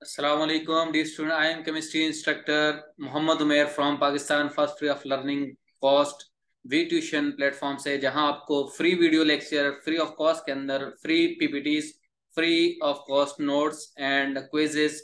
Assalamu alaikum, dear student. I am chemistry instructor Mohammad Umair from Pakistan. First free of learning cost V tuition platform से, जहां आपको free video lecture free of cost के अंदर free PPTs, free of cost notes and quizzes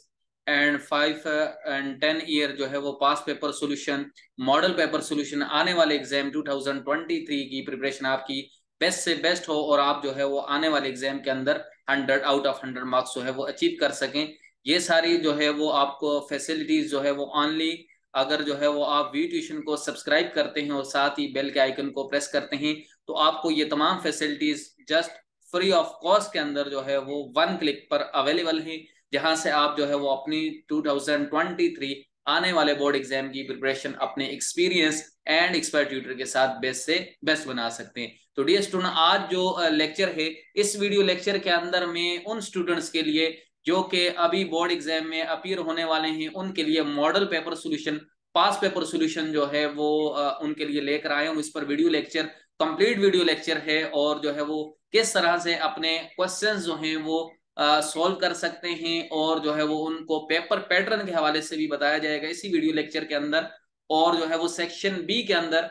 and 5 and 10 year जो है वो past paper solution, model paper solution, आने वाले एग्जाम 2023 की प्रिपरेशन आपकी बेस्ट से बेस्ट हो और आप जो है वो आने वाले एग्जाम के अंदर 100 आउट ऑफ 100 मार्क्स जो है वो अचीव कर सकें। ये सारी जो है वो आपको फैसिलिटीज जो है वो ऑनली अगर जो है वो आप वी ट्यूशन को सब्सक्राइब करते हैं और साथ ही बेल के आइकन को प्रेस करते हैं तो आपको ये तमाम facilities just free of cost के अंदर जो है वो 1 क्लिक पर अवेलेबल है, जहां से आप जो है वो अपनी 2023 आने वाले बोर्ड एग्जाम की प्रिपरेशन अपने एक्सपीरियंस एंड एक्सपर्ट ट्यूटर के साथ बेस्ट से बेस्ट बना सकते हैं। तो डियर स्टूडेंट, आज जो लेक्चर है, इस वीडियो लेक्चर के अंदर में उन स्टूडेंट्स के लिए जो कि अभी बोर्ड एग्जाम में अपीयर होने वाले हैं उनके लिए मॉडल पेपर सॉल्यूशन, पास पेपर सॉल्यूशन जो है वो उनके लिए लेकर आए हूँ। इस पर video lecture, complete video lecture है और जो है वो किस तरह से अपने क्वेश्चंस जो हैं वो सॉल्व कर सकते हैं और जो है वो उनको पेपर पैटर्न के हवाले से भी बताया जाएगा इसी वीडियो लेक्चर के अंदर। और जो है वो सेक्शन बी के अंदर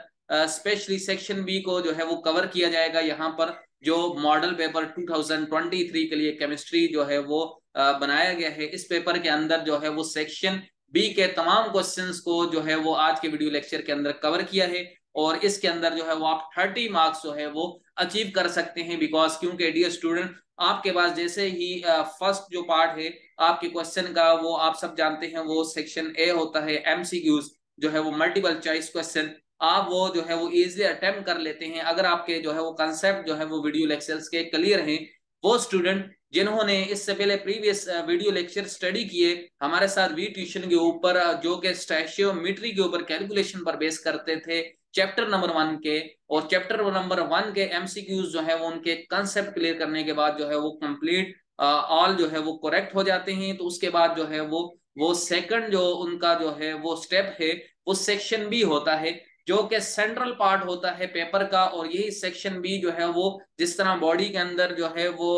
स्पेशली सेक्शन बी को जो है वो कवर किया जाएगा। यहाँ पर जो मॉडल पेपर 2023 के लिए केमिस्ट्री जो है वो बनाया गया है, इस पेपर के अंदर जो है वो सेक्शन बी के तमाम क्वेश्चंस को जो है वो आज के वीडियो लेक्चर के अंदर कवर किया है और इसके अंदर जो है वो आप 30 मार्क्स जो है वो अचीव कर सकते हैं। बिकॉज क्योंकि डियर स्टूडेंट, आपके पास जैसे ही फर्स्ट जो पार्ट है आपके क्वेश्चन का, वो आप सब जानते हैं वो सेक्शन ए होता है एमसीक्यूज, जो है वो मल्टीपल चॉइस क्वेश्चन, आप वो जो है वो इजीली अटेम्प्ट कर लेते हैं अगर आपके जो है वो कंसेप्ट जो है वो वीडियो लेक्चर्स के क्लियर हैं। वो स्टूडेंट जिन्होंने इससे पहले प्रीवियस वीडियो लेक्चर स्टडी किए हमारे साथ वी ट्यूशन के ऊपर, जो कि स्टैशियोमेट्री के ऊपर कैलकुलेशन पर बेस करते थे चैप्टर नंबर 1 के, और चैप्टर नंबर 1 के एमसीक्यूज जो है वो उनके कंसेप्ट क्लियर करने के बाद जो है वो कंप्लीट ऑल जो है वो करेक्ट हो जाते हैं। तो उसके बाद जो है वो सेकंड जो उनका जो है वो स्टेप है वो सेक्शन बी होता है, जो कि सेंट्रल पार्ट होता है पेपर का। और यही सेक्शन बी जो है वो जिस तरह बॉडी के अंदर जो है वो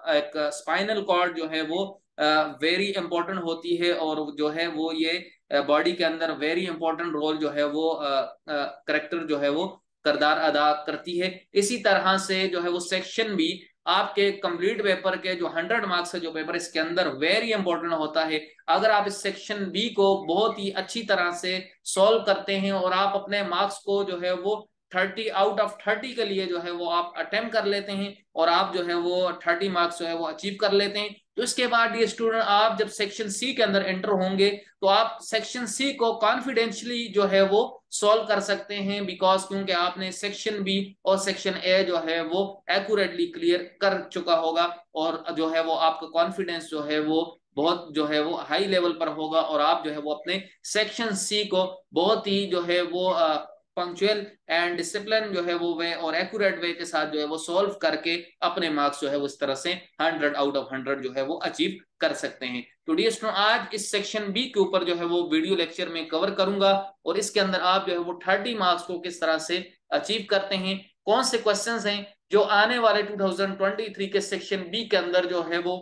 एक स्पाइनल कॉर्ड जो है वो वेरी इंपॉर्टेंट होती है और जो है वो ये बॉडी के अंदर वेरी इंपॉर्टेंट रोल जो है वो करेक्टर जो है वो किरदार अदा करती है, इसी तरह से जो है वो सेक्शन बी आपके कंप्लीट पेपर के जो 100 मार्क्स है जो पेपर, इसके अंदर वेरी इंपॉर्टेंट होता है। अगर आप इस सेक्शन बी को बहुत ही अच्छी तरह से सॉल्व करते हैं और आप अपने मार्क्स को जो है वो 30 आउट ऑफ 30 के लिए जो है वो आप अटेम्प्ट कर लेते हैं और आप जो है वो 30 मार्क्स जो है वो अचीव कर लेते हैं, तो इसके बाद ये स्टूडेंट आप जब सेक्शन सी के अंदर एंटर होंगे तो आप सेक्शन सी को कॉन्फिडेंशियली जो है वो सॉल्व कर सकते हैं। बिकॉज क्योंकि आपने सेक्शन बी और सेक्शन ए जो है वो एक्यूरेटली क्लियर कर चुका होगा और जो है वो आपका कॉन्फिडेंस जो है वो बहुत जो है वो हाई लेवल पर होगा और आप जो है वो अपने सेक्शन सी को बहुत ही जो है वो पंक्चुअल एंड डिसिप्लिन जो है वो वे और एक्यूरेट वे के साथ जो है वो सॉल्व करके अपने मार्क्स जो है वो इस तरह से 100 आउट ऑफ 100 जो है वो अचीव कर सकते हैं। तो डियर स्टूडेंट, आज इस सेक्शन बी के ऊपर जो है वो वीडियो लेक्चर में कवर करूंगा और इसके अंदर आप जो है वो 30 मार्क्स को किस तरह से अचीव करते हैं, कौन से क्वेश्चंस हैं जो आने वाले 2023 के सेक्शन बी के अंदर जो है वो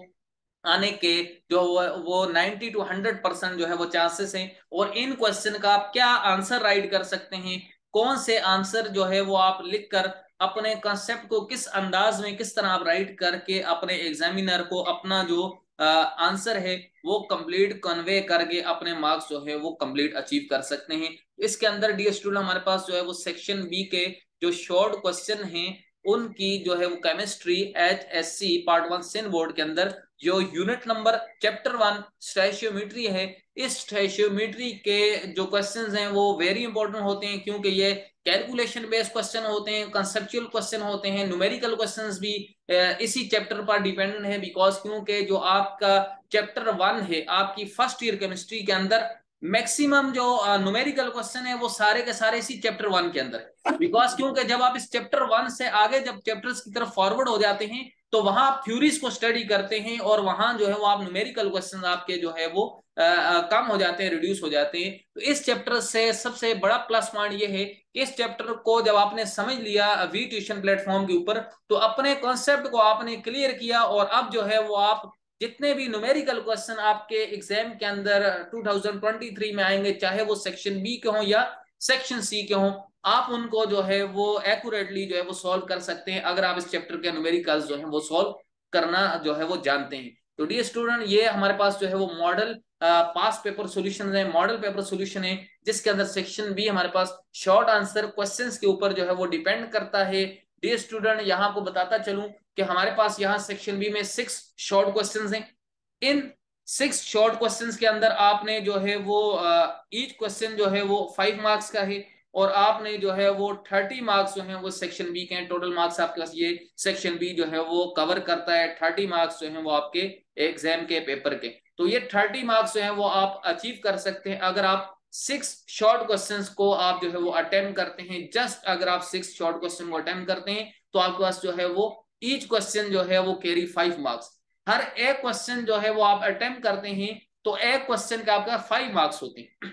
आने के जो वो 90 to 100% जो है वो चांसेस हैं, और इन क्वेश्चन का आप क्या आंसर राइट कर सकते हैं, कौन से आंसर जो है वो आप लिखकर अपने कंसेप्ट को किस अंदाज में किस तरह आप राइट करके अपने एग्जामिनर को अपना जो आंसर है वो कंप्लीट कन्वे करके अपने मार्क्स जो है वो कंप्लीट अचीव कर सकते हैं। इसके अंदर डियर स्टूडेंट हमारे पास जो है वो सेक्शन बी के जो शॉर्ट क्वेश्चन हैं उनकी जो है वो केमिस्ट्री HSC पार्ट 1 सिन बोर्ड के अंदर जो यूनिट नंबर चैप्टर 1 स्टैशियोमेट्री है, इस स्टैशियोमेट्री के जो क्वेश्चंस हैं वो वेरी इंपॉर्टेंट होते हैं क्योंकि ये कैलकुलेशन बेस्ड क्वेश्चन होते हैं, कंसेप्चुअल क्वेश्चन होते हैं, न्यूमेरिकल क्वेश्चंस भी इसी चैप्टर पर डिपेंडेंट है। बिकॉज क्योंकि जो आपका चैप्टर 1 है आपकी फर्स्ट ईयर केमिस्ट्री के अंदर मैक्सिमम जो न्यूमेरिकल क्वेश्चन है वो सारे के सारे इसी चैप्टर 1 के अंदर है। बिकॉज क्योंकि जब आप इस चैप्टर 1 से आगे जब चैप्टर्स की तरफ फॉरवर्ड हो जाते हैं तो वहां आप थ्योरीज को स्टडी करते हैं और वहां जो है वो आप न्यूमेरिकल क्वेश्चन आपके जो है वो कम हो जाते हैं, रिड्यूस हो जाते हैं। तो इस चैप्टर से सबसे बड़ा प्लस पॉइंट ये है कि इस चैप्टर को जब आपने समझ लिया वी ट्यूशन प्लेटफॉर्म के ऊपर तो अपने कॉन्सेप्ट को आपने क्लियर किया और अब जो है वो आप जितने भी न्यूमेरिकल क्वेश्चन आपके एग्जाम के अंदर 2023 में आएंगे, चाहे वो सेक्शन बी के हों या सेक्शन सी के हों, आप उनको जो है वो एक्यूरेटली जो है वो सॉल्व कर सकते हैं, अगर आप इस चैप्टर के न्यूमेरिकल्स जो है वो सॉल्व करना जो है वो जानते हैं। तो डियर स्टूडेंट, ये हमारे पास जो है वो मॉडल पास पेपर सॉल्यूशन है, मॉडल पेपर सॉल्यूशन है, जिसके अंदर सेक्शन बी हमारे पास शॉर्ट आंसर क्वेश्चंस के ऊपर जो है वो डिपेंड करता है। डियर स्टूडेंट, यहाँ आपको बताता चलूं कि हमारे पास यहाँ सेक्शन बी में 6 शॉर्ट क्वेश्चंस हैं। इन 6 शॉर्ट क्वेश्चंस के अंदर आपने जो है वो ईच क्वेश्चन जो है वो 5 मार्क्स का है, और आपने जो है वो 30 मार्क्स जो है वो सेक्शन बी के हैं। टोटल मार्क्स आपके पास ये सेक्शन बी जो है वो कवर करता है। 30 मार्क्स जो है वो आपके एग्जाम के पेपर के, तो ये 30 मार्क्स जो है वो आप अचीव कर सकते हैं अगर आप 6 शॉर्ट क्वेश्चंस को आप जो है वो अटेम्प्ट करते हैं। जस्ट अगर आप 6 शॉर्ट क्वेश्चन को अटेम्प्ट करते हैं तो आपके पास जो है वो ईच क्वेश्चन जो है वो कैरी 5 मार्क्स। हर एक क्वेश्चन जो है वो आप अटेम्प्ट करते हैं तो एक क्वेश्चन का आपका 5 मार्क्स होते हैं।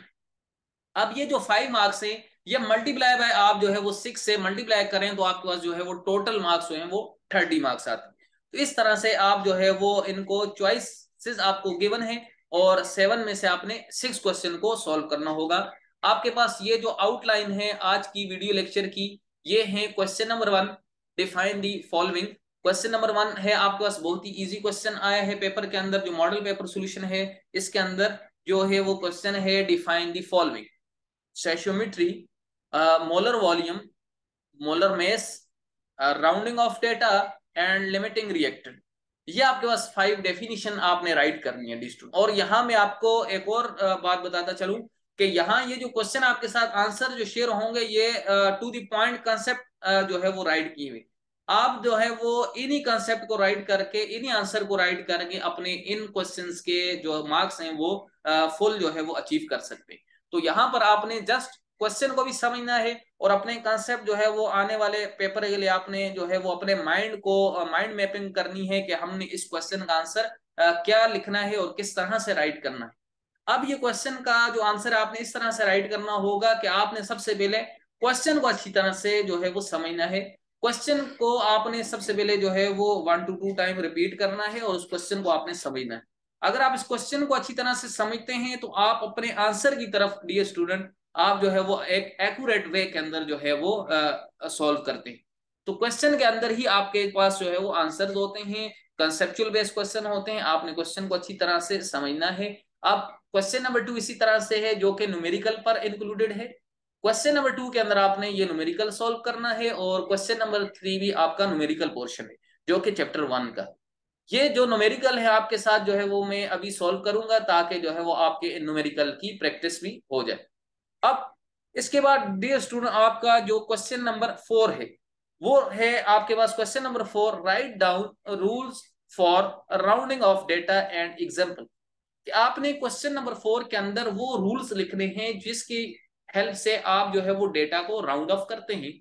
अब ये जो 5 मार्क्स है, ये मल्टीप्लाई बाय आप जो है वो 6 से मल्टीप्लाई करें तो आपके पास जो है वो टोटल मार्क्स जो है वो 30 मार्क्स आते हैं। तो इस तरह से आप जो है वो इनको चॉइसेस आपको गिवन है, और 7 में से आपने 6 क्वेश्चन को सॉल्व करना होगा। आपके पास ये जो आउटलाइन है आज की वीडियो लेक्चर की, ये है question number 1, define the following. Question number 1 है आपके पास बहुत ही इजी क्वेश्चन आया है पेपर के अंदर, जो मॉडल पेपर सोल्यूशन है इसके अंदर जो है वो क्वेश्चन है define the following: stoichiometry, molar volume, molar mass, rounding off data and limiting reactant. ये आपके पास 5 डेफिनेशन आपने राइट करनी है डिस्ट्रीब्यूट। और यहाँ मैं आपको एक और बात बताता चलूं कि यहाँ ये जो क्वेश्चन आपके साथ आंसर जो शेयर होंगे, ये टू द पॉइंट कंसेप्ट जो है वो राइट किए हुए। आप जो है वो इन्हीं कंसेप्ट को राइट करके, इन्हीं आंसर को राइट करके अपने इन क्वेश्चंस के जो मार्क्स हैं वो फुल जो है वो अचीव कर सकते हैं। तो यहाँ पर आपने जस्ट क्वेश्चन को भी समझना है, और अपने कंसेप्ट जो है वो आने वाले पेपर के लिए आपने जो है वो अपने माइंड को माइंड मैपिंग करनी है कि हमने इस क्वेश्चन का आंसर क्या लिखना है और किस तरह से राइट करना है। अब ये क्वेश्चन का जो आंसर आपने इस तरह से राइट करना होगा कि आपने सबसे पहले क्वेश्चन को अच्छी तरह से जो है वो समझना है। क्वेश्चन को आपने सबसे पहले जो है वो 1 to 2 टाइम रिपीट करना है, और उस क्वेश्चन को आपने समझना है। अगर आप इस क्वेश्चन को अच्छी तरह से समझते हैं तो आप अपने आंसर की तरफ, डियर स्टूडेंट, आप जो है वो एक एक्यूरेट वे के अंदर जो है वो सॉल्व करते हैं। तो क्वेश्चन के अंदर ही आपके पास जो है वो आंसर्स होते हैं, कंसेप्चुअल बेस्ड क्वेश्चन होते हैं। आपने क्वेश्चन को अच्छी तरह से समझना है। अब क्वेश्चन नंबर 2 इसी तरह से है, जो कि न्यूमेरिकल पर इंक्लूडेड है। क्वेश्चन नंबर 2 के अंदर आपने ये न्यूमेरिकल सॉल्व करना है, और क्वेश्चन नंबर 3 भी आपका न्यूमेरिकल पोर्शन है, जो कि चैप्टर 1 का। ये जो न्यूमेरिकल है आपके साथ जो है वो मैं अभी सॉल्व करूंगा, ताकि जो है वो आपके न्यूमेरिकल की प्रैक्टिस भी हो जाए। अब इसके बाद डियर स्टूडेंट, आपका जो क्वेश्चन नंबर 4 है वो है आपके पास question number 4, write down rules for rounding off data and example. कि आपने क्वेश्चन नंबर 4 के अंदर वो रूल्स लिखने हैं जिसकी हेल्प से आप जो है वो डेटा को राउंड ऑफ करते हैं।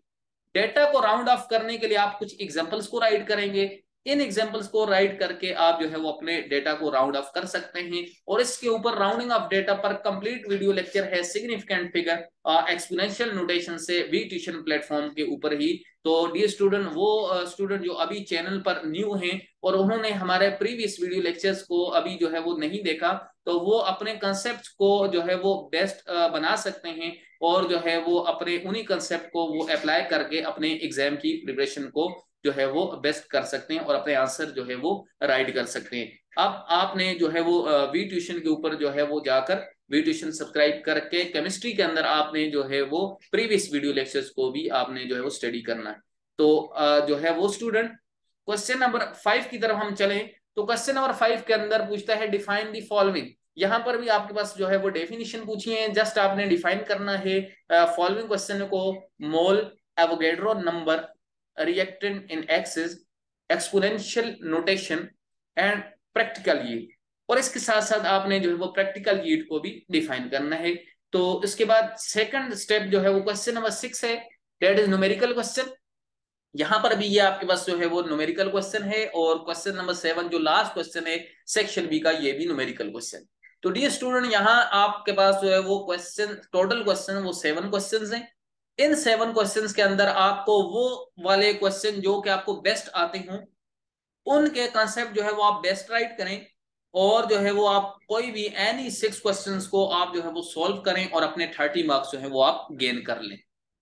डेटा को राउंड ऑफ करने के लिए आप कुछ एग्जांपल्स को राइट करेंगे। इन एग्जांपल्स को राइट करके आप जो है वो अपने डेटा को राउंड ऑफ कर सकते हैं। और इसके ऊपर राउंडिंग ऑफ डेटा पर कंप्लीट वीडियो लेक्चर है, सिग्निफिकेंट फिगर एक्सपोनेंशियल नोटेशन से वी ट्यूशन प्लेटफॉर्म के ऊपर ही। तो डियर स्टूडेंट, वो स्टूडेंट जो अभी चैनल पर न्यू हैं और उन्होंने हमारे प्रीवियस वीडियो लेक्चर्स को अभी जो है वो नहीं देखा, तो वो अपने कंसेप्ट को जो है वो बेस्ट बना सकते हैं, और जो है वो अपने उन्हीं कंसेप्ट को वो अप्लाई करके अपने एग्जाम की प्रिपरेशन को जो है वो बेस्ट कर सकते हैं, और अपने आंसर जो है वो राइट कर सकते हैं। अब आपने जो है वो वी ट्यूशन के ऊपर जो है वो जाकर वी ट्यूशन सब्सक्राइब करके केमिस्ट्री के अंदर आपने जो है वो प्रीवियस वीडियो लेक्चर्स को भी आपने जो है वो स्टडी करना है। तो जो है वो स्टूडेंट, क्वेश्चन नंबर 5 की तरफ हम चलें। तो क्वेश्चन नंबर 5 के अंदर पूछता है डिफाइन दी फॉलोइंग। यहाँ पर भी आपके पास जो है वो डेफिनेशन पूछी है, जस्ट आपने डिफाइन करना है फॉलोइंग क्वेश्चन को: mole, Avogadro number, reactant in excess, exponential notation and practical yield. और इसके साथ साथ आपने जो है वो प्रैक्टिकल यील्ड को भी डिफाइन करना है। तो इसके बाद सेकंड स्टेप जो है वो क्वेश्चन नंबर 6 है, दैट इज न्यूमेरिकल क्वेश्चन। यहाँ पर भी ये आपके पास जो है वो न्यूमेरिकल क्वेश्चन है, और क्वेश्चन नंबर 7 जो लास्ट क्वेश्चन है सेक्शन बी का, ये भी न्यूमेरिकल क्वेश्चन। तो डियर स्टूडेंट, यहाँ आपके पास जो है वो क्वेश्चन, टोटल क्वेश्चन वो 7 क्वेश्चन हैं। इन 7 क्वेश्चंस के अंदर आपको वो वाले क्वेश्चन जो कि आपको बेस्ट आते हों, उनके कंसेप्ट जो है वो आप बेस्ट राइट करें। और जो है वो आप कोई भी एनी 6 क्वेश्चंस को आप जो है वो सॉल्व करें और अपने 30 मार्क्स जो है वो आप गेन कर लें।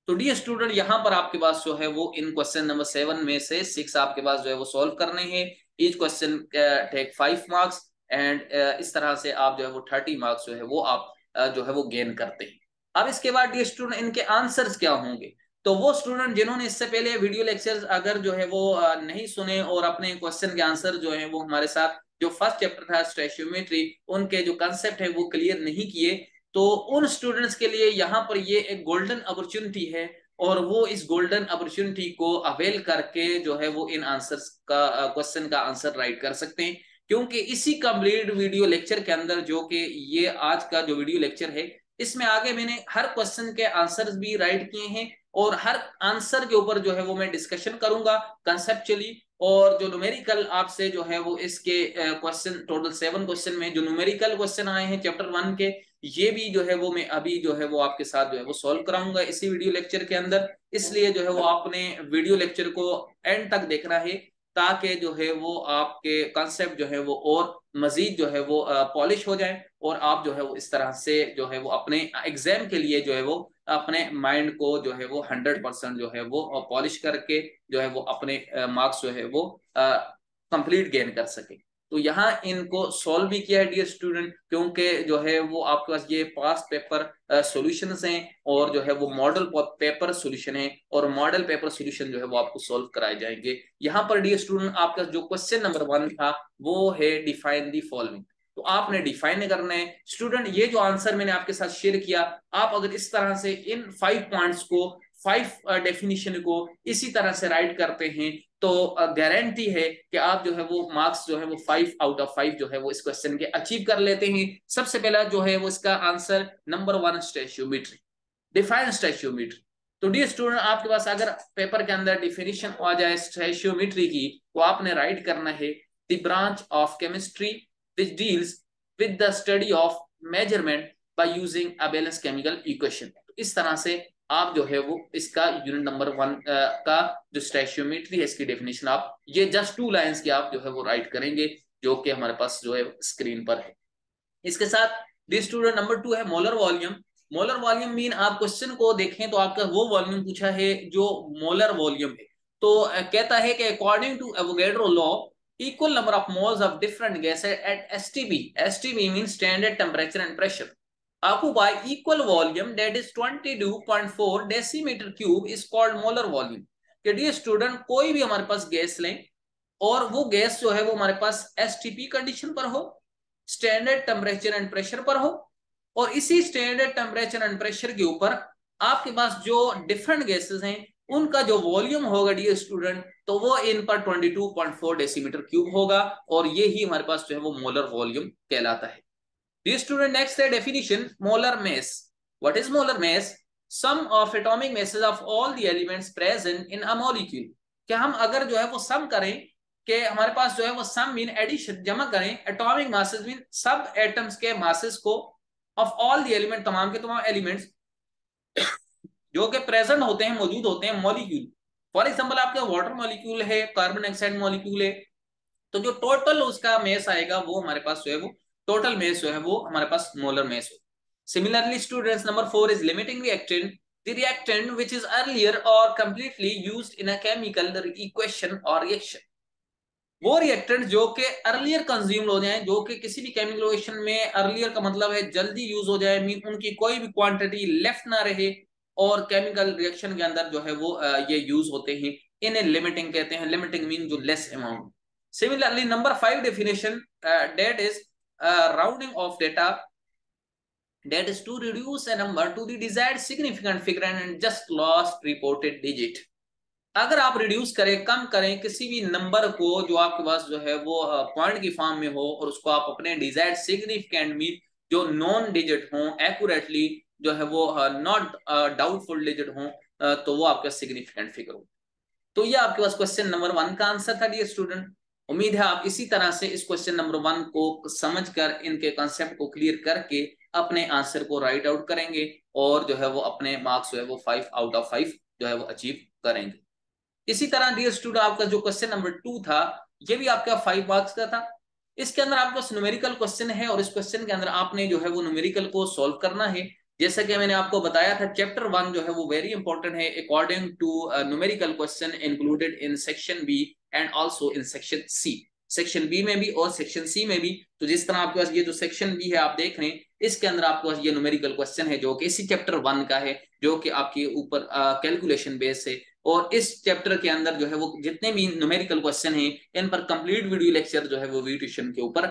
तो डियर स्टूडेंट, यहाँ पर आपके पास जो है वो इन क्वेश्चन नंबर 7 में से 6 आपके पास जो है वो सॉल्व करने हैं। Each question take 5 marks and इस तरह से आप जो है वो 30 मार्क्स जो है वो आप जो है वो गेन करते हैं। अब इसके बाद डियर स्टूडेंट इनके आंसर्स क्या होंगे? तो वो स्टूडेंट जिन्होंने इससे पहले वीडियो लेक्चर्स अगर जो है वो नहीं सुने और अपने क्वेश्चन के आंसर जो है वो हमारे साथ जो फर्स्ट चैप्टर था स्टैचियोमेट्री, उनके जो कंसेप्ट है वो क्लियर नहीं किए, तो उन स्टूडेंट्स के लिए यहाँ पर ये एक गोल्डन अपॉर्चुनिटी है और वो इस गोल्डन अपॉर्चुनिटी को अवेल करके जो है वो इन आंसर्स का क्वेश्चन का आंसर राइट कर सकते हैं। क्योंकि इसी कंप्लीट वीडियो लेक्चर के अंदर जो कि ये आज का जो वीडियो लेक्चर है, इसमें आगे मैंने हर क्वेश्चन के आंसर्स भी राइट किए हैं और हर आंसर के ऊपर जो है वो मैं डिस्कशन करूंगा कंसेप्चुअली। और जो न्यूमेरिकल आपसे जो है वो इसके क्वेश्चन टोटल 7 क्वेश्चन में जो न्यूमेरिकल क्वेश्चन आए हैं चैप्टर 1 के, ये भी जो है वो मैं अभी जो है वो आपके साथ जो है वो सॉल्व कराऊंगा इसी वीडियो लेक्चर के अंदर। इसलिए जो है वो आपने वीडियो लेक्चर को एंड तक देखना है ताकि जो है वो आपके कॉन्सेप्ट जो है वो और मजीद जो है वो पॉलिश हो जाए और आप जो है वो इस तरह से जो है वो अपने एग्जाम के लिए जो है वो अपने माइंड को जो है वो 100% जो है वो पॉलिश करके जो है वो अपने मार्क्स जो है वो कंप्लीट गेन कर सके। तो यहाँ इनको सॉल्व भी किया है डियर स्टूडेंट, क्योंकि जो है वो आपके पास ये पास पेपर सॉल्यूशंस हैं और जो है वो मॉडल पेपर सॉल्यूशन है और मॉडल पेपर सॉल्यूशन जो है वो आपको सॉल्व कराए जाएंगे। यहाँ पर डियर स्टूडेंट आपका जो क्वेश्चन नंबर 1 था वो है डिफाइन दी फॉलोइंग। तो आपने डिफाइन करना है स्टूडेंट। ये जो आंसर मैंने आपके साथ शेयर किया, आप अगर इस तरह से इन 5 पॉइंट्स को 5 डेफिनेशन को इसी तरह से राइट करते हैं तो गारंटी है कि आप जो है वो मार्क्स जो है वो 5 आउट ऑफ 5 जो है वो इस क्वेश्चन के अचीव कर लेते हैं। सबसे पहला जो है वो इसका आंसर नंबर 1 स्टैचियोमेट्री, डिफाइन स्टैचियोमेट्री। तो डियर स्टूडेंट, आपके पास अगर पेपर के अंदर डिफिनेशन आ जाए स्टैचियोमेट्री की तो आपने राइट करना है the branch of chemistry which deals with the study of measurement by using a balanced chemical equation। तो इस तरह से आप जो है वो इसका यूनिट नंबर 1 का जो स्टैचियोमेट्री है इसकी डेफिनेशन आप ये जस्ट 2 लाइंस की आप जो है वो राइट करेंगे जो कि हमारे पास जो है स्क्रीन पर है। इसके साथ दी स्टूडेंट नंबर 2 है molar volume. Molar volume mean आप क्वेश्चन को देखें तो आपका वो वॉल्यूम पूछा है जो मोलर वॉल्यूम है। तो कहता है कि according to Avogadro law equal number of moles of different gases at STB. STB means standard temperature and pressure. Occupy equal volume that is 22.4 decimeter cube is called molar volume। कि dear student कोई भी हमारे पास gas लें और वो gas जो है वो हमारे पास एसटीपी कंडीशन पर हो, स्टैंडर्ड टेम्परेचर एंड प्रेशर पर हो, और इसी स्टैंडर्ड टेम्परेचर एंड प्रेशर के ऊपर आपके पास जो डिफरेंट गैसेस हैं उनका जो वॉल्यूम होगा डियर स्टूडेंट तो वो इन पर 22.4 डेसीमीटर क्यूब होगा और ये ही हमारे पास जो है वो मोलर वॉल्यूम कहलाता है। डियर स्टूडेंट, नेक्स्ट है definition molar mass. What is molar mass? Sum of atomic masses of all the elements present in a molecule. क्या हम अगर जो है वो सम करें कि हमारे पास जो है वो सम मीन एडिशन, जमा करें एटॉमिक मासेस मीन सब एटम्स के मासेस को ऑफ ऑल द एलिमेंट, तमाम के तमाम एलिमेंट्स जो कि प्रेजेंट होते हैं, मौजूद होते हैं मॉलिक्यूल। फॉर एग्जांपल आपका वाटर मॉलिक्यूल है, कार्बन डाइऑक्साइड मॉलिक्यूल है, तो जो टोटल उसका मेस आएगा वो हमारे पास जो है वो टोटल मेस जो है वो हमारे पास मोलर मेस हो। Similarly students, number 4 is limiting reactant. The reactant which is earlier और completely used in a chemical equation और रिएक्शन। वो रिएक्टेंट जो कि अर्लियर कंज्यूम्ड हो जाए, जो कि किसी भी केमिकल रिएक्शन में अर्लियर का मतलब है जल्दी यूज हो जाए, मीन उनकी कोई भी क्वांटिटी लेफ्ट ना रहे और केमिकल रिएक्शन के अंदर जो है वो ये यूज होते हैं, इन्हें लिमिटिंग कहते हैं। लिमिटिंग मीन जो less amount. Similarly number 5 definition that is rounding off data, that is to reduce a number to the desired significant figure and just lost reported digit। अगर आप रिड्यूस करें, कम करें किसी भी नंबर को जो आपके पास जो है वो पॉइंट की फॉर्म में हो और उसको आप अपने डिजायर्ड सिग्निफिकेंट मीन जो नॉन डिजिट हो एक्यूरेटली जो है वो नॉट डाउटफुल डिजिट हो, तो वो आपका सिग्निफिकेंट फिगर हो। तो ये आपके पास क्वेश्चन नंबर 1 का आंसर था डियर स्टूडेंट। उम्मीद है आप इसी तरह से इस क्वेश्चन नंबर 1 को समझकर इनके कॉन्सेप्ट को क्लियर करके अपने आंसर को राइट आउट करेंगे और जो है वो अपने मार्क्स जो है वो 5 आउट ऑफ 5 जो है वो अचीव करेंगे। इसी तरह डियर स्टूडेंट, आपका जो क्वेश्चन नंबर 2 था ये भी आपका 5 मार्क्स का था। इसके अंदर आपके पास न्यूमेरिकल क्वेश्चन है और इस क्वेश्चन के अंदर आपने जो है वो न्यूमेरिकल को सॉल्व करना है। जैसा कि मैंने आपको बताया था चैप्टर 1 जो है वो वेरी इंपॉर्टेंट है according to numerical question included in section B and also in section C. Section B में भी और सेक्शन सी में भी। तो जिस तरह आपके पास ये जो सेक्शन बी है आप देख रहे हैं, इसके अंदर आपके पास ये न्यूमेरिकल क्वेश्चन है जो कि इसी चैप्टर 1 का है, जो कि आपके ऊपर कैलकुलेशन बेस है। और इस चैप्टर के अंदर जो है वो जितने भी न्यूमेरिकल क्वेश्चन हैं इन पर कंप्लीट वीडियो लेक्चर जो है वो वी ट्यूशन के ऊपर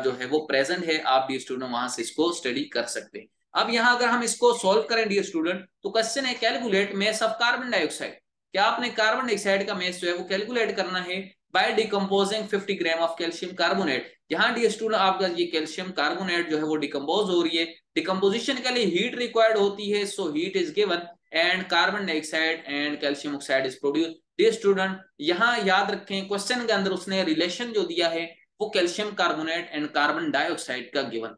जो है वो प्रेजेंट है। आप डी स्टूडेंट वहां से इसको स्टडी कर सकते हैं। अब यहाँ अगर हम इसको सॉल्व करें डी स्टूडेंट, तो क्वेश्चन है calculate mess of carbon dioxide. क्या आपने कार्बन डाइऑक्साइड का मैस जो है वो कैलकुलेट करना है by decomposing 50 gram of calcium carbonate. यहाँ डी स्टूडेंट आपका ये कैल्शियम कार्बोनेट जो है वो डिकम्पोज हो रही है। डिकम्पोजिशन के लिए हीट रिक्वायर्ड होती है, so heat is given and carbon dioxide and calcium oxide is produce. Dear student यहाँ याद रखें क्वेश्चन के अंदर उसने रिलेशन जो दिया है वो calcium carbonate and carbon dioxide का गिवन।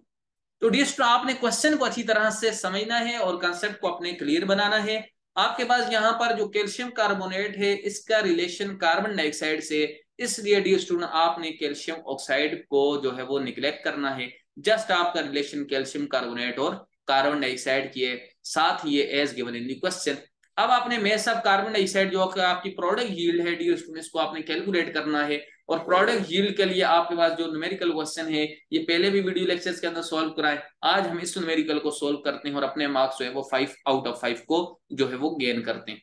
तो डी स्टूडेंट आपने क्वेश्चन को अच्छी तरह से समझना है और कंसेप्ट को अपने क्लियर बनाना है। आपके पास यहाँ पर जो कैल्शियम कार्बोनेट है इसका रिलेशन कार्बन डाइऑक्साइड से, इसलिए डी स्टूडेंट आपने कैल्शियम ऑक्साइड को जो है वो निग्लेक्ट करना है। जस्ट आपका रिलेशन कैल्शियम कार्बोनेट और कार्बन डाइऑक्साइड की है, साथ ही as given in the question. अब आपने मेस ऑफ कार्बन डाइऑक्साइड जो आपकी प्रोडक्ट यील्ड है डी स्टूडेंट, इसको आपने कैलकुलेट करना है। और प्रोडक्ट यील्ड के लिए आपके पास जो न्यूमेरिकल क्वेश्चन है ये पहले भी वीडियो लेक्चर्स के अंदर सॉल्व कराए, आज हम इस न्यूमेरिकल को सॉल्व करते हैं और अपने मार्क्स जो है वो 5 आउट ऑफ 5 को जो है वो गेन करते हैं।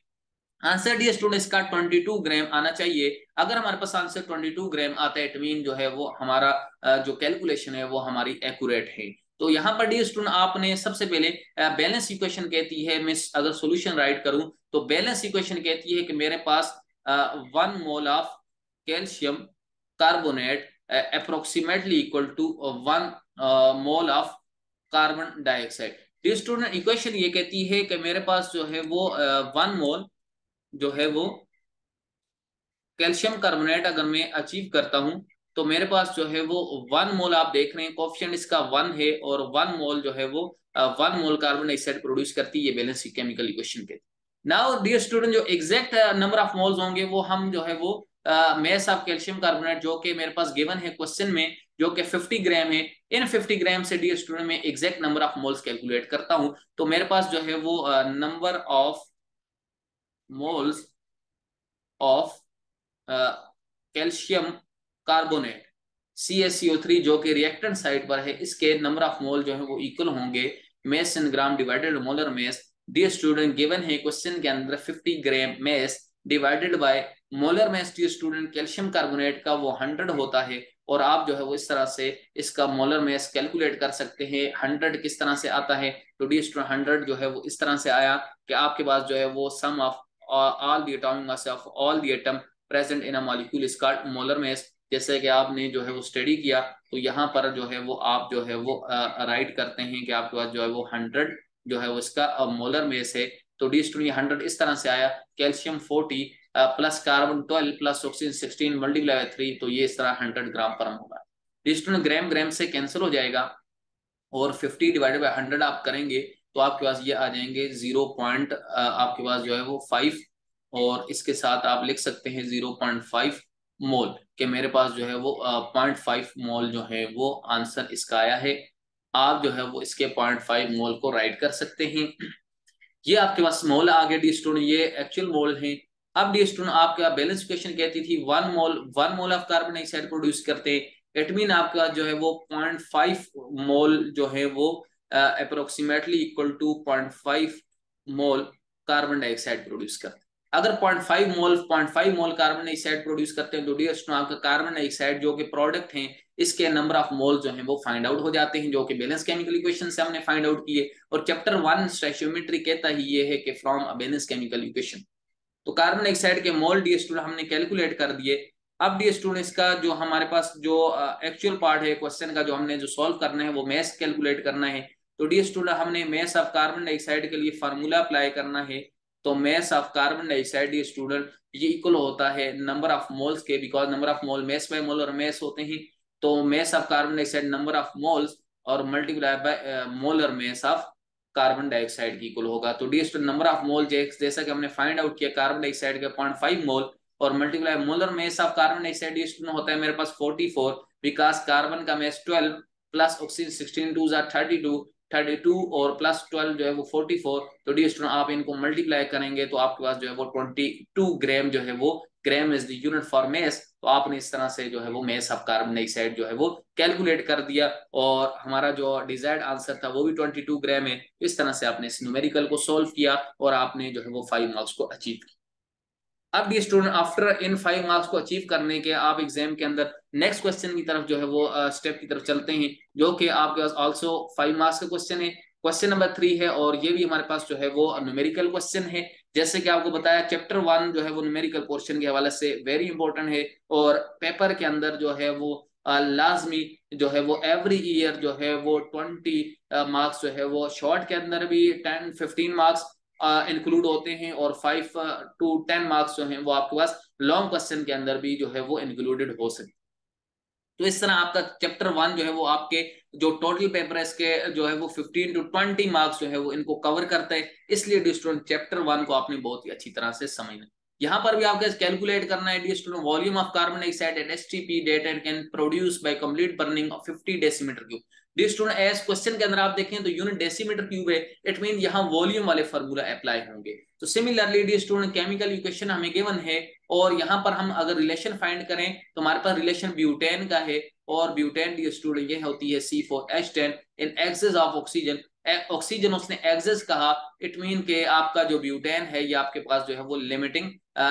आंसर डी स्टूडेंट इसका 22 ग्राम आना चाहिए। अगर हमारे पास आंसर 22 ग्राम आता है इट मीन जो है वो हमारा जो कैलकुलेशन है वो हमारी एक्यूरेट है। तो यहाँ पर डी स्टूडेंट आपने सबसे पहले बैलेंस इक्वेशन कहती है, मैं अगर सॉल्यूशन राइट करूं तो बैलेंस इक्वेशन कहती है कि मेरे पास 1 mole of calcium carbonate approximately equal to 1 mole of carbon dioxide. Student equation ये कहती है कि मेरे पास जो है वो 1 मोल जो है वो कैल्शियम कार्बोनेट अगर मैं अचीव करता हूं तो मेरे पास जो है वो 1 मोल, आप देख रहे हैं कोफिशिएंट इसका 1 है और 1 मोल जो है वो 1 मोल कार्बन डाइऑक्साइड प्रोड्यूस करती है। ये बैलेंस केमिकल इक्वेशन के। नाउ डियर स्टूडेंट जो एग्जैक्ट नंबर ऑफ मोल्स होंगे वो हम जो है वो मेस ऑफ कैल्शियम कार्बोनेट जो कि मेरे पास गिवन है क्वेश्चन में जो कि 50 ग्राम है, इन 50 ग्राम से डियर स्टूडेंट में exact number of moles calculate करता हूं। तो मेरे पास जो है वो number of moles of calcium carbonate CaCO3 जो कि रिएक्टेंट साइड पर है, इसके नंबर ऑफ मोल जो है वो इक्वल होंगे mass in gram divided molar mass. Dear student given है क्वेश्चन के अंदर 50 gram mass divided by molar mass. Dear student calcium carbonate का वो 100 होता है और आप जो है वो इस तरह से इसका मोलर मेस कैलकुलेट कर सकते हैं। 100 किस तरह से आता है, तो डियर स्टूडेंट 100 जो है वो इस तरह से आया कि आपके पास जो है वो sum of all the atomic mass of all the atom present in a molecule is called molar mass. जैसे कि आपने जो है वो स्टडी किया तो यहाँ पर जो है वो आप जो है वो राइट करते हैं कि आपके पास जो है वो 100 जो है वो इसका मोलर मास है। तो डी स्टूडेंट 100 इस तरह से आया, calcium 40 plus carbon 12 plus oxygen 16 multiply by 3, तो ये इस तरह 100 ग्राम पर होगा। डी स्टूडेंट ग्राम ग्राम से कैंसिल हो जाएगा और 50 डिवाइडेड बाय 100 आप करेंगे तो आपके पास ये आ जाएंगे 0 पॉइंट आपके पास जो है वो 5, और इसके साथ आप लिख सकते हैं 0.5 मोल के मेरे पास जो है वो 0.5 मोल जो है वो आंसर इसका आया है। आप जो है वो इसके 0.5 मोल को राइट कर सकते हैं। ये आपके पास मोल आ गया डी स्टूडेंट, ये एक्चुअल मोल है। अब डी स्टूडेंट आपका बैलेंस इक्वेशन कहती थी 1 mole of carbon dioxide produce करते, इट मीन आपका जो है वो 0.5 मोल जो है वो approximately equal to 0.5 mole carbon dioxide produce करते। अगर 0.5 मोल कार्बन डाइऑक्साइड प्रोड्यूस करते हैं तो डी स्टूडेंट आपका कार्बन डाइऑक्साइड जो कि प्रोडक्ट हैं इसके नंबर ऑफ मोल जो है वो फाइंड आउट हो जाते हैं, जो कि बैलेंस केमिकल इक्वेशन से हमने फाइंड आउट किए। और चैप्टर 1 स्टोइचियोमेट्री कहता ही ये है कि from a balance chemical equation. तो कार्बन डाइऑक्साइड के मोल डी स्टूडेंट हमने कैलकुलेट कर दिए। अब डी स्टूडेंट इसका जो हमारे पास जो एक्चुअल पार्ट है क्वेश्चन का जो हमने जो सॉल्व करना है वो मैस कैलकुलेट करना है। तो डी स्टूडेंट हमने मैस ऑफ कार्बन डाइऑक्साइड के लिए फार्मूला अप्लाई करना है। तो mass of carbon dioxide dear student ये इक्वल होता है नंबर ऑफ मोल्स के, because number of mole mass by mole और मैस होते हैं। तो mass of carbon dioxide number of moles और multiply by molar mass of carbon dioxide की इक्वल होगा। तो dear student number of mole जैसा कि हमने फाइंड आउट किया कार्बन डाइऑक्साइड के 0.5 मोल और multiply molar mass of carbon dioxide dear student होता है मेरे पास 44, बिकॉज कार्बन का मास 12 प्लस ऑक्सीजन 16 टू 32 और प्लस 12 जो है वो 44। तो डी स्टूडेंट आप इनको मल्टीप्लाई करेंगे तो आपके पास जो है वो 22 ग्राम जो है वो, gram is the unit for mass. तो आपने इस तरह से जो है वो मास ऑफ कार्बन डाइऑक्साइड जो है वो कैलकुलेट कर दिया और हमारा जो डिजायर्ड आंसर था वो भी 22 ग्राम है। इस तरह से आपने इस न्यूमेरिकल को सोल्व किया और आपने जो है वो 5 मार्क्स को अचीव किया। अब dear student after in 5 marks को अचीव करने के आप एग्जाम के अंदर नेक्स्ट क्वेश्चन की तरफ जो है वो स्टेप की तरफ चलते हैं, जो कि आपके पास आल्सो 5 मार्क्स का क्वेश्चन है। क्वेश्चन नंबर 3 है और ये भी हमारे पास जो है वो न्यूमेरिकल क्वेश्चन है। जैसे कि आपको बताया चैप्टर 1 जो है वो न्यूमेरिकल पोर्शन के हवाले से वेरी इंपॉर्टेंट है और पेपर के अंदर जो है वो लाजमी जो है वो एवरी ईयर जो है वो 20 मार्क्स जो है वो शॉर्ट के अंदर भी 10-15 मार्क्स इंक्लूड होते हैं और 5 to 10 मार्क्स जो हैं वो आपके पास लॉन्ग क्वेश्चन के अंदर भी जो है वो इंक्लूडेड हो सकते। तो इस तरह आपका चैप्टर 1 जो है वो आपके जो टोटल पेपर है इसके जो है वो 15 to 20 मार्क्स जो है वो इनको कवर करता है। इसलिए स्टूडेंट चैप्टर 1 को आपने बहुत ही अच्छी तरह से समझना। यहाँ पर भी आपको कैलकुलेट करना है student volume of carbon dioxide at STP that it can produce by complete burning of 50 decimetre cube. Dear student as question के अंदर आप देखें तो यूनिट डेसीमीटर क्यूब है, इट मीन यहाँ वॉल्यूम वाले फार्मूला अप्लाई होंगे। तो similarly dear student chemical equation हमें गिवन है और यहाँ पर हम अगर रिलेशन फाइंड करें तो हमारे पास रिलेशन ब्यूटेन का है और ब्यूटेन डी स्टूडेंट ये होती है C4H10 in excess of oxygen. Oxygen उसने एक्सेस कहा, इट मीन के आपका जो ब्यूटेन है ये आपके पास जो है वो लिमिटिंग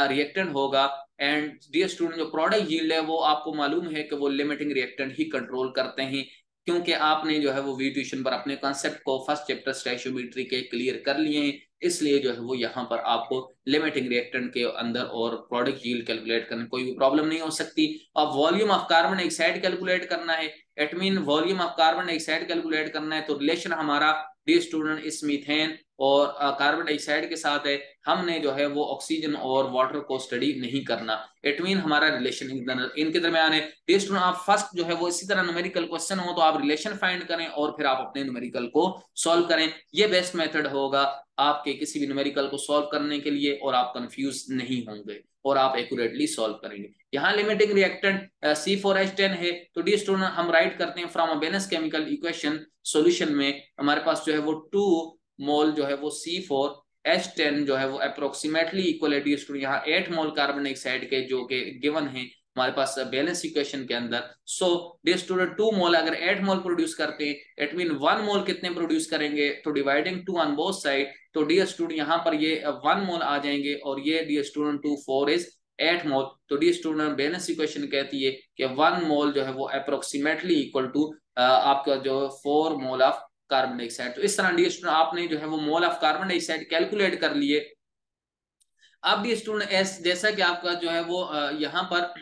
रिएक्टेंट होगा। एंड डी स्टूडेंट जो प्रोडक्ट यील्ड है वो आपको मालूम है कि वो लिमिटिंग रिएक्टेंट ही कंट्रोल करते हैं, क्योंकि आपने जो है वो वी ट्यूशन पर अपने कॉन्सेप्ट को फर्स्ट चैप्टर स्टोइकियोमेट्री के क्लियर कर लिए हैं। इसलिए जो है वो यहाँ पर आपको लिमिटिंग रिएक्टेंट के अंदर और प्रोडक्ट यील्ड कैलकुलेट करने कोई भी प्रॉब्लम नहीं हो सकती। अब volume of carbon dioxide calculate करना है, it mean volume of carbon dioxide calculate करना है। तो रिलेशन हमारा डी स्टूडेंट इस मीथेन और कार्बन डाइऑक्साइड के साथ है, हमने जो है वो ऑक्सीजन और वाटर को स्टडी नहीं करना। इट मीन हमारा रिलेशन इनके दरमियान है। डी स्टूडेंट आप फर्स्ट जो है वो इसी तरह न्यूमेरिकल क्वेश्चन हो तो आप रिलेशन फाइंड करें और फिर आप अपने न्यूमेरिकल को सॉल्व करें। ये बेस्ट मेथड होगा आपके किसी भी न्यूमेरिकल को सॉल्व करने के लिए और आप कंफ्यूज नहीं होंगे और आप एक्यूरेटली सॉल्व करेंगे। यहाँ लिमिटिंग रिएक्टेंट C4H10 है तो डी स्टूडेंट हम राइट करते हैं from a balance chemical equation solution में हमारे पास जो है वो 2 मोल जो है वो C4H10 जो है वो अप्रोक्सीमेटली इक्वल है डी स्टूडेंट यहाँ 8 मोल कार्बन डाइऑक्साइड के जो कि गिवन है हमारे पास बैलेंस इक्वेशन के अंदर। सो डी स्टूडेंट 2 मोल अगर 8 मोल प्रोड्यूस करते हैं इट मीन 1 मोल कितने प्रोड्यूस करेंगे, तो डिवाइडिंग 2 ऑन बोथ साइड तो डी स्टूडेंट यहाँ पर ये 1 मोल आ जाएंगे और ये डी स्टूडेंट 2 4 इज 8 मोल। तो डी स्टूडेंट बैलेंस इक्वेशन कहती है कि 1 मोल जो है वो अप्रोक्सीमेटली इक्वल टू आपका जो 4 मोल ऑफ कार्बन डाइऑक्साइड। तो इस तरह डी स्टूडेंट आपने जो है वो मोल ऑफ कार्बन डाइऑक्साइड कैलकुलेट कर लिए। अब डी स्टूडेंट एस जैसा कि आपका जो है वो यहाँ पर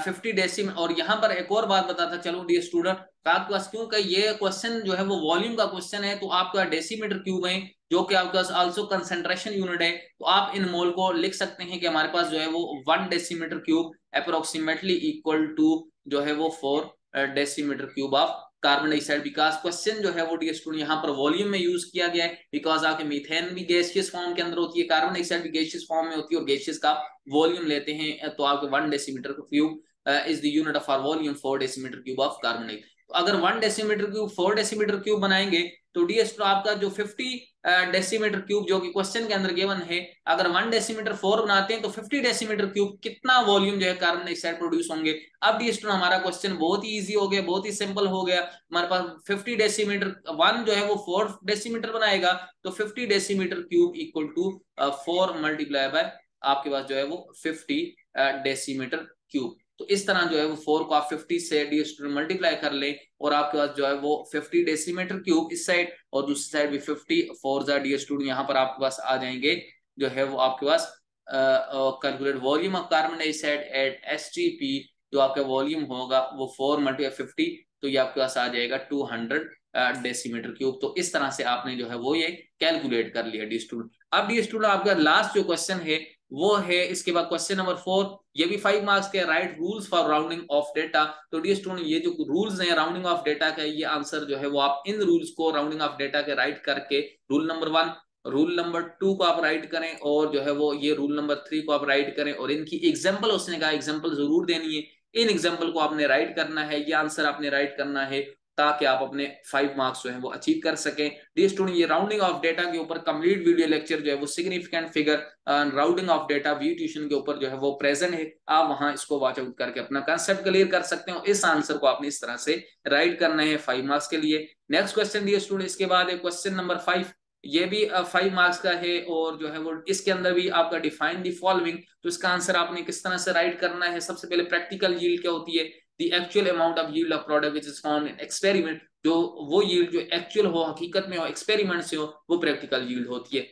50 डेसिम और यहाँ पर एक और बात बताता चलो डी स्टूडेंट आपके पास क्योंकि ये क्वेश्चन जो है वो वॉल्यूम का क्वेश्चन है तो आपका डेसीमीटर क्यूब है जो कि आपके पास आल्सो कंसेंट्रेशन यूनिट है। तो आप इन मोल को लिख सकते हैं कि हमारे पास जो है वो 1 decimetre cube approximately equal to जो है वो 4 decimetre cube of carbon dioxide. Because question जो है वो डी स्टूडेंट यहाँ पर वॉल्यूम में यूज किया गया है बिकॉज आपके मीथेन भी गैसियस फॉर्म के अंदर होती है, कार्बन डाइऑक्साइड भी गैसियस फॉर्म में होती है और गैसियस का वॉल्यूम लेते हैं तो आपके 1 decimetre cube is the unit of our volume 4 decimetre cube of carbon dioxide. तो अगर 1 डेसीमीटर क्यूब 4 डेसीमीटर क्यूब बनाएंगे तो डी स्टूडेंट आपका जो 50 डेसीमीटर क्यूब जो कि क्वेश्चन के अंदर गिवन है अगर 1 डेसीमीटर 4 बनाते हैं तो 50 डेसीमीटर क्यूब कितना वॉल्यूम जो है कार्बन डाइऑक्साइड प्रोड्यूस होंगे। अब डी स्टूडेंट हमारा क्वेश्चन बहुत ही इजी हो गया, बहुत ही सिंपल हो गया। हमारे पास 50 डेसीमीटर 1 जो है वो 4 डेसीमीटर बनाएगा तो 50 decimetre cube equal to 4 multiply by आपके पास जो है वो 50 डेसीमीटर क्यूब। तो इस तरह जो है वो 4 को आप 50 से डी स्टूडेंट मल्टीप्लाई कर ले और आपके पास जो है वो 50 डेसीमीटर क्यूब इस साइड और दूसरी साइड भी 50 4 जा डी स्टूडेंट यहाँ पर आपके पास आ जाएंगे जो है वो आपके पास calculate volume of carbon dioxide at STP जो आपका वॉल्यूम होगा वो 4 मल्टीप्लाई 50 तो ये आपके पास आ जाएगा 200 डेसीमीटर क्यूब। तो इस तरह से आपने जो है वो ये कैलकुलेट कर लिया डी स्टूडेंट। अब डी स्टूडेंट आपका लास्ट जो क्वेश्चन है वो है इसके बाद क्वेश्चन नंबर 4, ये भी 5 मार्क्स के right rules for rounding off data. तो डी स्टूडेंट ये जो रूल्स हैं राउंडिंग ऑफ डेटा का ये आंसर जो है वो आप इन रूल्स को राउंडिंग ऑफ डेटा के राइट करके रूल नंबर 1 रूल नंबर 2 को आप राइट करें और जो है वो ये रूल नंबर 3 को आप राइट करें और इनकी एग्जांपल उसने कहा एग्जांपल जरूर देनी है इन एग्जाम्पल को आपने राइट करना है, ये आंसर आपने राइट करना है, ताकि आप अपने 5 मार्क्स जो है वो अचीव कर सकें। डियर स्टूडेंट, ये राउंडिंग ऑफ डेटा के ऊपर कंप्लीट वीडियो लेक्चर जो है वो significant figure rounding off data view tuition के ऊपर जो है वो प्रेजेंट है। आप वहां इसको वॉच आउट करके अपना कंसेप्ट क्लियर कर सकते हो। इस आंसर को आपने इस तरह से राइट करना है 5 मार्क्स के लिए। नेक्स्ट क्वेश्चन डियर स्टूडेंट, इसके बाद है क्वेश्चन नंबर 5। ये भी 5 मार्क्स का है और जो है वो इसके अंदर भी आपका डिफाइन द फॉलोइंग। तो इसका आंसर आपने किस तरह से राइट करना है। सबसे पहले प्रैक्टिकल यील्ड क्या होती है, the actual amount of yield of product which is found in experiment. जो वो यील्ड जो एक्चुअल हो, हकीकत में हो, एक्सपेरिमेंट से हो, वो प्रैक्टिकल यील्ड होती है।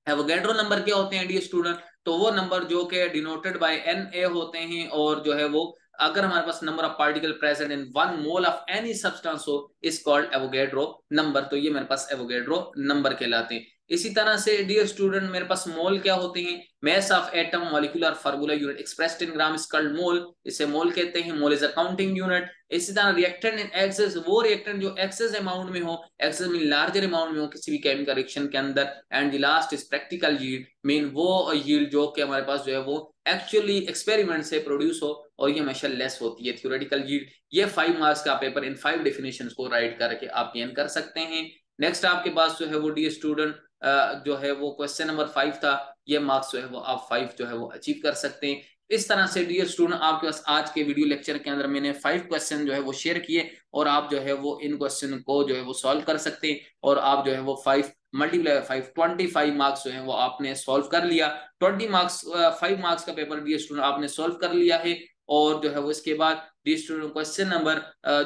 एवोगैड्रो नंबर क्या होते हैं डियर स्टूडेंट, तो वो नंबर जो कि डिनोटेड बाय एन ए होते हैं, और जो है वो अगर हमारे पास number of particle present in 1 mole of any substance हो इज कॉल्ड एवोगैड्रो नंबर। तो ये मेरे पास एवोगैड्रो नंबर कहलाते हैं। इसी तरह से डियर स्टूडेंट मेरे पास मोल क्या होते हैं, mass of atom molecular formula unit expressed in gram is called mole, इसे मोल कहते हैं। Mole is a counting unit. इसी तरह रिएक्टेंट इन एक्सेस, वो रिएक्टेंट जो एक्सेस अमाउंट में हो, एक्सेस मीन लार्जर अमाउंट में हो किसी भी केमिकल रिएक्शन के अंदर। And the last is practical yield, mean वो यील्ड जो कि हमारे पास जो है वो एक्चुअली एक्सपेरिमेंट से प्रोड्यूस हो, और ये हमेशा लेस होती है थ्योरेटिकल यील्ड। ये 5 मार्क्स का पेपर इन 5 डेफिनेशंस को राइट करके आप गेन कर सकते हैं। नेक्स्ट आपके पास जो है वो डी स्टूडेंट जो है वो क्वेश्चन नंबर 5 था। ये मार्क्स जो है वो आप 5 जो है वो अचीव कर सकते हैं। इस तरह से डियर स्टूडेंट आपके पास आज के वीडियो लेक्चर के अंदर मैंने 5 क्वेश्चन जो है वो शेयर किए, और आप जो है वो इन क्वेश्चन को जो है वो सॉल्व कर सकते हैं। और आप जो है वो 5 मल्टीप्लाई 5 25 मार्क्स जो है वो आपने सॉल्व कर लिया। 20 मार्क्स 5 मार्क्स का पेपर डियर स्टूडेंट आपने सॉल्व कर लिया है। और जो है वो इसके बाद डियर स्टूडेंट क्वेश्चन नंबर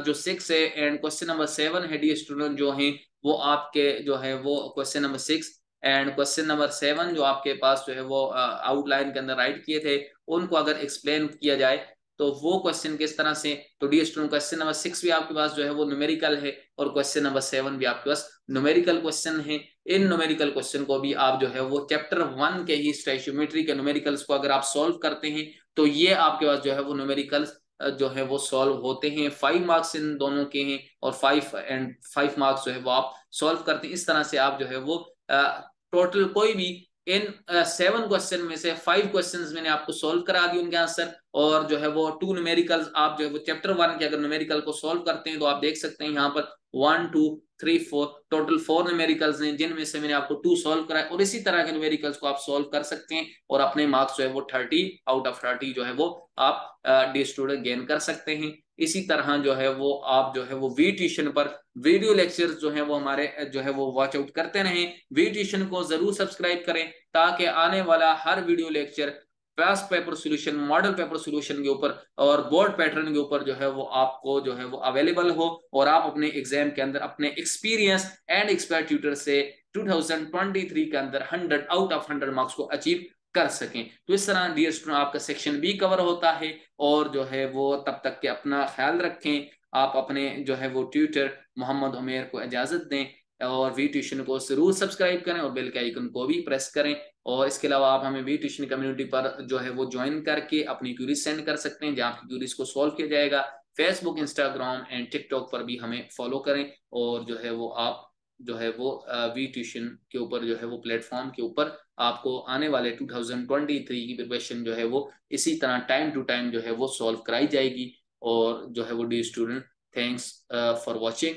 जो 6 है एंड क्वेश्चन नंबर 7 है डियर स्टूडेंट, जो है वो आपके जो है वो question number 6 and question number 7 जो आपके पास जो है वो आउटलाइन के अंदर राइट किए थे, उनको अगर एक्सप्लेन किया जाए तो वो क्वेश्चन किस तरह से। तो डी स्टूडेंट क्वेश्चन नंबर 6 भी आपके पास जो है वो न्यूमेरिकल है, और क्वेश्चन नंबर 7 भी आपके पास न्यूमेरिकल क्वेश्चन है। इन न्यूमेरिकल क्वेश्चन को भी आप जो है वो चैप्टर 1 के ही स्टैचियोमेट्री के न्यूमेरिकल्स को अगर आप सॉल्व करते हैं, तो ये आपके पास जो है वो न्यूमेरिकल्स जो है वो सॉल्व होते हैं। 5 मार्क्स इन दोनों के हैं, और 5 मार्क्स जो है वो आप सॉल्व करते हैं। इस तरह से आप जो है वो टोटल कोई भी इन 7 क्वेश्चन में से 5 क्वेश्चंस मैंने आपको सॉल्व करा दिए उनके आंसर, और जो है वो 2 न्यूमेरिकल्स आप जो है वो चैप्टर 1 के अगर न्यूमेरिकल को सॉल्व करते हैं तो आप देख सकते हैं यहाँ पर 1 2 3 4 टोटल 4 न्यूमेरिकल्स हैं, जिनमें से मैंने आपको 2 सॉल्व कराए। और इसी तरह के न्यूमेरिकल्स को आप सॉल्व कर सकते हैं, और अपने मार्क्स जो है वो 30 आउट ऑफ 30 जो है वो आप डी स्टूडेंट गेन कर सकते हैं। इसी तरह जो है वो आप जो है वो वी ट्यूशन पर वीडियो लेक्चर्स जो है वो हमारे जो है वो वॉच आउट करते रहें। वी ट्यूशन को जरूर सब्सक्राइब करें, ताकि आने वाला हर video lecture past paper solution, model paper solution के ऊपर और बोर्ड पैटर्न के ऊपर जो है वो आपको जो है वो अवेलेबल हो, और आप अपने एग्जाम के अंदर अपने एक्सपीरियंस एंड एक्सपर्ट ट्यूटर से 2023 के अंदर 100 आउट ऑफ 100 मार्क्स को अचीव कर सकें। तो इस तरह डियर स्टूडेंट आपका सेक्शन बी कवर होता है। और जो है वो तब तक के अपना ख्याल रखें। आप अपने जो है वो ट्यूटर मोहम्मद उमेर को इजाजत दें, और वी ट्यूशन को जरूर सब्सक्राइब करें, और बेल के आइकन को भी प्रेस करें। और इसके अलावा आप हमें वी ट्यूशन कम्युनिटी पर जो है वो ज्वाइन करके अपनी क्यूरीज सेंड कर सकते हैं, जहाँ आपकी क्यूरीज को सॉल्व किया जाएगा। फेसबुक, इंस्टाग्राम एंड टिकटॉक पर भी हमें फॉलो करें, और जो है वो आप जो है वो वी ट्यूशन के ऊपर जो है वो प्लेटफॉर्म के ऊपर आपको आने वाले 2023 की प्रिपरेशन जो है वो इसी तरह टाइम टू टाइम जो है वो सॉल्व कराई जाएगी। और जो है वो dear student, thanks for watching.